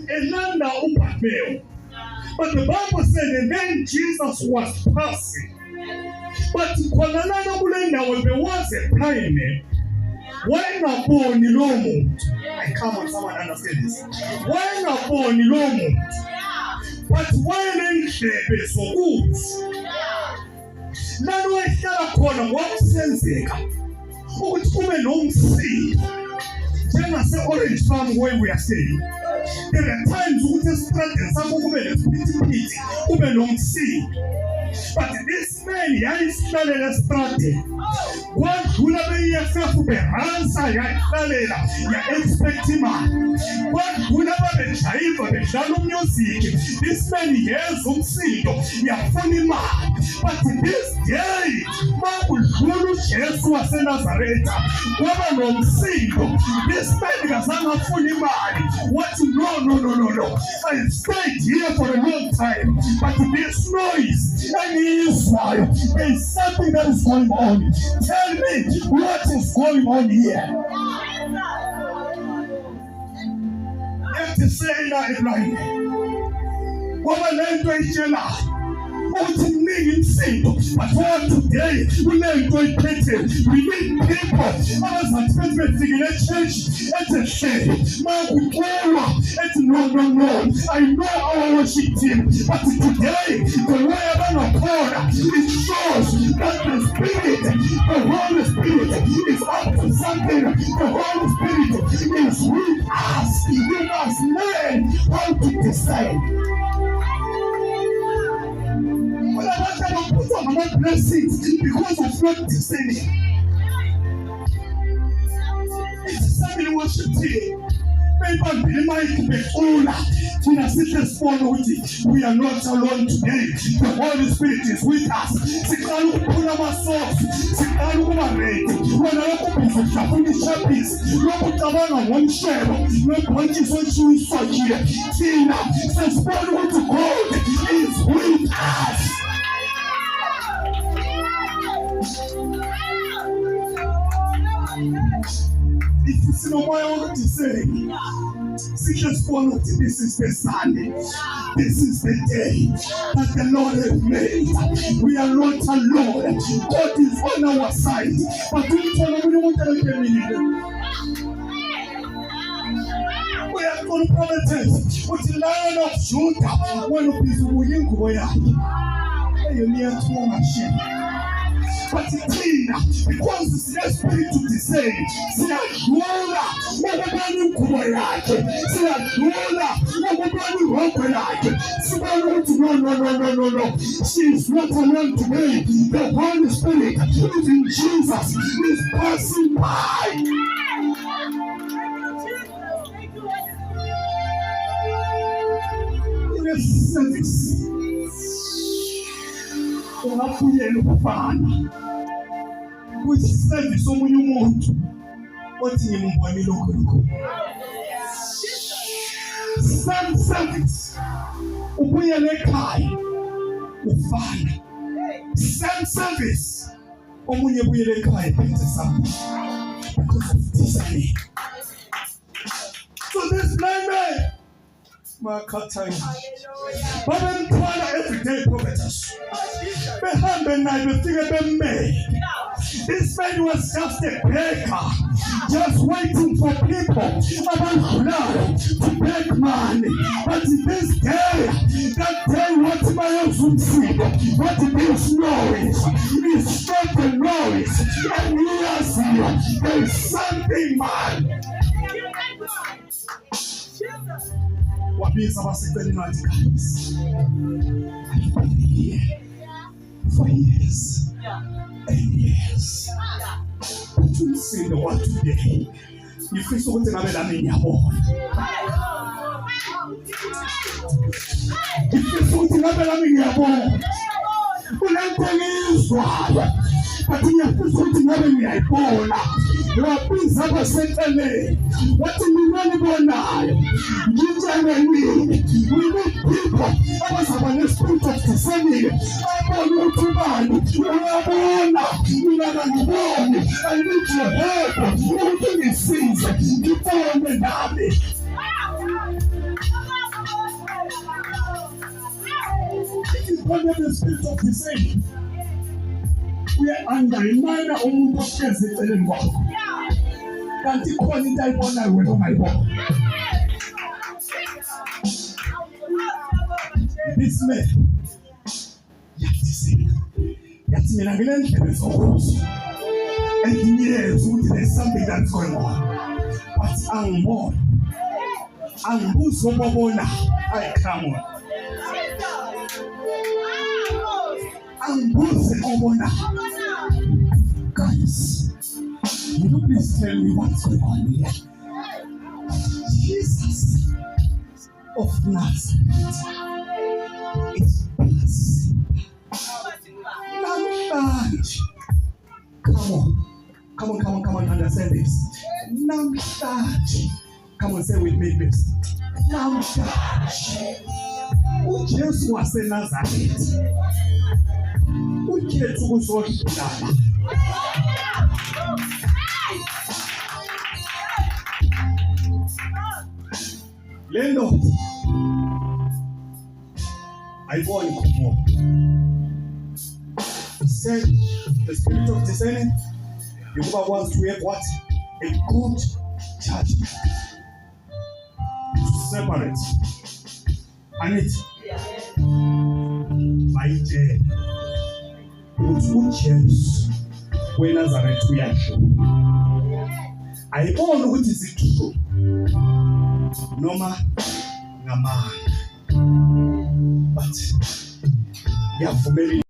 elanda uBartimaeus. But the Bible said, and then Jesus was passing. But khonalana kule ndawo there was a blind man. Wayengaboni lo muntu. I come on, someone understand this. Wayengaboni lo muntu. But wayenendlebe zokuzwa. Lana wayehlala khona kwakusenzeka ukuthi kube nomsindo. Njengase-Orange Farm where we are staying. There are times ukuthi esitradeni sakho kube nesiphithiphithi kube nomsindo. But this man yayihlalela esitradeni. Kwadlula beyiyasefu behansa yayihlalela ya-expect imali. Kwadlula babejayiva bedlala umusic. This man yezwa umsindo yafuna imali. But this day makudlula uJesu waseNazaretha kwaba nomsindo. This man kazange afuna imali. What? No. I stayed here for a long time. But this noise, there is something that is going on. Tell me what is going on here. Ethi seyina eblind. Ngoba lento eyitshela ukuthi mningi imsindo. But for today, kunento iphethe. We need people abazathi bethi befikile echurch ethi hle. Makuxelwa ethi no. I know our worship team. But today, the way abangakhona, it shows that the Holy Spirit is up to something. The Holy Spirit is with us. We must learn how to decide. When I put on my blessings because of not discerning. It's something worship team. Maybe the mic becula. We are not alone today. The Holy Spirit is with us. Sikhalu kuphula amasosi, sikhalu kuba ready. Wena lokho bizofundisha peace. Lokho cabanga ngomshebo, nobhontshisi otshiswa here. Thina sesibona ukuthi God is with us. If you see no more to say, this is the Sunday. This is the day that the Lord has made. We are not alone. God is on our side. But we are compromised with the Lion of Judah. One of these will but because the Spirit to discern, siyadlula ukubona ingubo yakhe, siyadlula ukubona ihombe lakhe, sibona ukuthi no. She is not alone today. The Holy Spirit is in Jesus, is passing by. In a service, ungaphunyela ukufana kuthi service omunye umuntu othi ngimbone lokho some service uphunyela ekhaya ufana some service omunye ubuyela ekhaya phethe something because of discerning. So this blind man Makataya. Babemthwala everyday prophetess. Behambe naye befike bemmele. This man was just a beggar, just waiting for people to beg money. But this day, that day, what this noise is not the noise. And yes, there is something, man. What means about secret guys? I've been here for years and years. But you see the what today? You feel so good about in your home. You feel so good about in your home. But you have to put together in your phone. You are being settled. What do you want now? You tell me, we need people. I was having a spirit of discerning. I want you to man. You are born. You are born. I need your help. You do these things. You follow me now. abanye be-spirit of discerning uye-undermine umuntu ohlezi eceleni kwakho, kanti khona into ayibonayo wena ongayibona. This man yathi mina nginendlela zokuzwa engiyeza ukuthi there's something that's going on, but angibona, angibuze obabona. Hayi, come on, angibuze obona. Guys, will you please tell me what's going on here? Jesus of Nazareth is passing. Namhlanje. Come on, understand this. Namhlanje. Come on, say with me, please. Namhlanje. uJesu waseNazaretha ukhetha ukuzodlala. Le ndoda ayiboni khona. He said the spirit of discerning, Jehovah wants to have what? A good judgment. To separate. And it bayitshela ukuthi uJesu weNazaretha uyadlula. Ayibona ukuthi izidlula noma ngamanga, but yavumela